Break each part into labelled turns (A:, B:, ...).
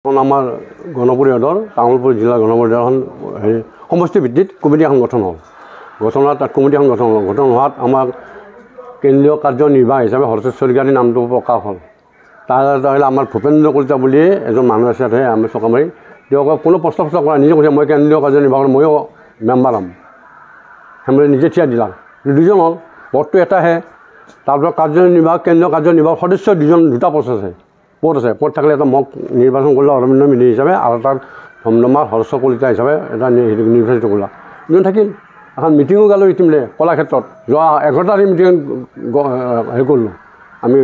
A: আমাৰ গণপৰিষদৰ তামোলপুৰ জিলা গণপৰিষদখন সমষ্টি ভিত্তিত কমিটি এখন গঠন হ'ল। গঠন হোৱাত তাত কমিটি এখন গঠন হোৱাত আমাক কেন্দ্ৰীয় কাৰ্যনিৰ্বাহক হিচাপে হৰচেশ্বৰ স্বৰ্গীয়াৰী নামটো প্ৰকাশ হ'ল। তাৰ আমাৰ ভূপেন্দ্ৰ কলিতা বুলি এজন মানুহ আছে আমি চকামাৰী, তেওঁক কোনো প্ৰশ্ন কৰা নিজে কৈছে মই কেন্দ্ৰীয় কাৰ্যনিৰ্বাহকৰ ময়ো মেম্বাৰ হ'ম, সেমৰি নিজে থিয়া দিলাক। দুজন হ'ল, পদটো এটাহে। তাৰপিছত কাৰ্যনিৰ্বাহক কেন্দ্ৰীয় কাৰ্যনিৰ্বাহক সদস্য দুটা পষ্ট আছে, পদ আছে। পদ থাকিলে এটা মোক নিৰ্বাচন কৰিলে অৰবিন্দ মিলি হিচাপে আৰু তাৰ ধমধমাৰ হৰ্ষ কলিতা হিচাপে এটা নিৰ্বাচিত কৰিলা। দুজন থাকিল। এখন মিটিঙো গালোঁ ইতিমধ্যে কলাক্ষেত্ৰত, যোৱা 11 তাৰিখ মিটিং হেৰি কৰিলোঁ, আমি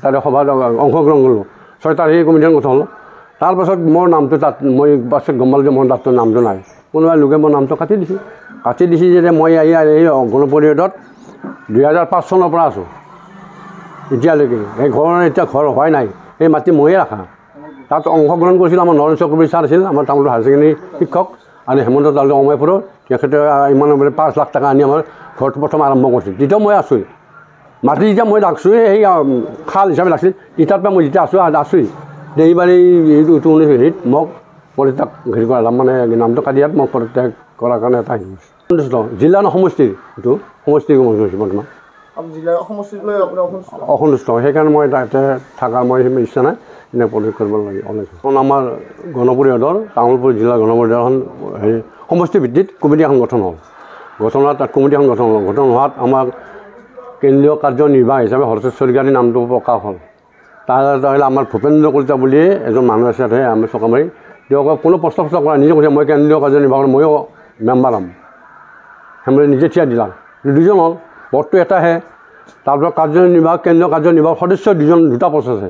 A: তাতে সভাত অংশগ্ৰহণ কৰিলোঁ। 6 তাৰিখে কমিটিখন গঠন হ'ল। তাৰপাছত মোৰ নামটো তাত মই পাছত গম পালোঁ যে মোৰ তাত নামটো নাই। কোনোবাই লোকে মোৰ নামটো কাটি দিছে যে মই এই গণপৰিষদত 2005 চনৰ পৰা আছোঁ এতিয়ালৈকে। এই এতিয়া ঘৰ হোৱাই নাই, এই মাটি ময়ে ৰাখা। তাত অংশগ্ৰহণ কৰিছিল আমাৰ নৰেন চক্ৰৱৰ্তী ছাৰ আছিল, আমাৰ তামোলপুৰ হায়াৰ ছেকেণ্ডেৰী শিক্ষক, আৰু হেমন্ত তালুক অময়পুৰৰ। তেখেতে ইমান 5 লাখ টকা আনি আমাৰ ঘৰটো প্ৰথম আৰম্ভ কৰিছিল। তেতিয়া মই আছোঁৱেই, মাটি যেতিয়া মই ৰাখছোঁ সেই খাল হিচাপে ৰাখিছিল, তেতিয়াৰ পৰা মই যেতিয়া আছোঁৱেই। এইবাৰ এইটো 19 হেৰিত মোক পদত্যাগ হেৰি কৰা মানে নামটো কাটি দিয়াত মোক পদত্যাগ কৰাৰ কাৰণে এটা সন্তুষ্ট। জিলা সমষ্টিৰ এইটো সমষ্টিৰ বৰ্তমান অসন্তুষ্ট, সেইকাৰণে মই তাতে থকাৰ মই ইচ্ছা নাই, এনে প্ৰয়োগ কৰিব লাগে ওলাইছোঁ। আমাৰ গণপৰিষদৰ তামোলপুৰ জিলা গণপৰিষদখন সমষ্টি ভিত্তিত কমিটি এখন গঠন হ'ল। গঠন হোৱাত তাত কমিটি এখন গঠন হোৱাত আমাক কেন্দ্ৰীয় কাৰ্যনিৰ্বাহক হিচাপে হৰচেশ্বৰ স্বৰ্গীয়াৰী নামটো প্ৰকাশ হ'ল। তাৰ আমাৰ ভূপেন্দ্ৰ কলিতা বুলি এজন মানুহ আছে আমি চকামাৰী, তেওঁক কোনো প্ৰশ্ন কৰা নিজে কৈছে মই কেন্দ্ৰীয় কাৰ্যনিৰ্বাহকৰ ময়ো মেম্বাৰ হ'ম, সেমৰি নিজে থিয়া দিলাক। দুজন হ'ল, পদটো এটাহে। তাৰপিছত কাৰ্যনিৰ্বাহক কেন্দ্ৰীয় কাৰ্যনিৰ্বাহক সদস্য দুটা পষ্ট আছে,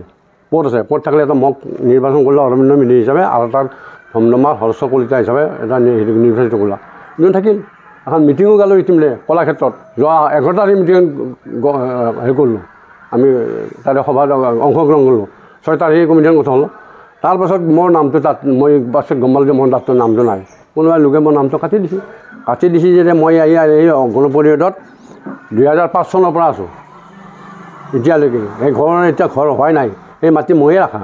A: পদ আছে। পদ থাকিলে এটা মোক নিৰ্বাচন কৰিলে অৰবিন্দ মিলি হিচাপে আৰু তাৰ ধমধমাৰ হৰ্ষ কলিতা হিচাপে এটা নিৰ্বাচিত কৰিলা। দুজন থাকিল। এখন মিটিঙো গালোঁ ইতিমধ্যে কলাক্ষেত্ৰত, যোৱা 11 তাৰিখ মিটিং হেৰি কৰিলোঁ, আমি তাতে সভাত অংশগ্ৰহণ কৰিলোঁ। 6 তাৰিখে কমিটিখন গঠন হ'ল। তাৰপাছত মোৰ নামটো তাত মই পাছত গম পালোঁ যে মোৰ তাত নামটো নাই। কোনোবাই লোকে মোৰ নামটো কাটি দিছে যে মই এই গণপৰিষদত 2005 চনৰ পৰা আছোঁ এতিয়ালৈকে। এই এতিয়া ঘৰ হোৱাই নাই, এই মাটি ময়ে ৰাখা।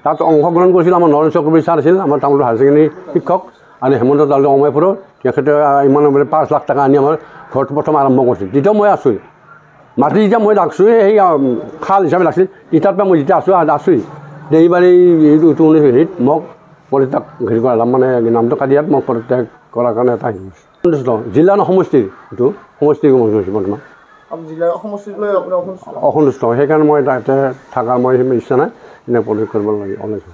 A: তাত অংশগ্ৰহণ কৰিছিল আমাৰ নৰেন চক্ৰৱৰ্তী ছাৰ আছিল, আমাৰ তামোলপুৰ হায়াৰ ছেকেণ্ডেৰী শিক্ষক, আৰু হেমন্ত তালুক অময়পুৰৰ। তেখেতে ইমান 5 লাখ টকা আনি আমাৰ ঘৰটো প্ৰথম আৰম্ভ কৰিছিল। তেতিয়া মই আছোঁৱেই, মাটি যেতিয়া মই ৰাখছোঁ সেই খাল হিচাপে ৰাখিছিল, তেতিয়াৰ পৰা মই যেতিয়া আছোঁৱেই। এইবাৰ এইটো 19 হেৰিত মোক পদত্যাগ হেৰি কৰা মানে নামটো কাটি দিয়াত মোক পদত্যাগ কৰাৰ কাৰণে এটা সন্তুষ্ট। জিলা সমষ্টিৰ এইটো সমষ্টিৰ বৰ্তমান অসন্তুষ্ট, সেইকাৰণে মই তাতে থকাৰ মই ইচ্ছা নাই, এনে প্ৰয়োগ কৰিব লাগে ওলাইছোঁ।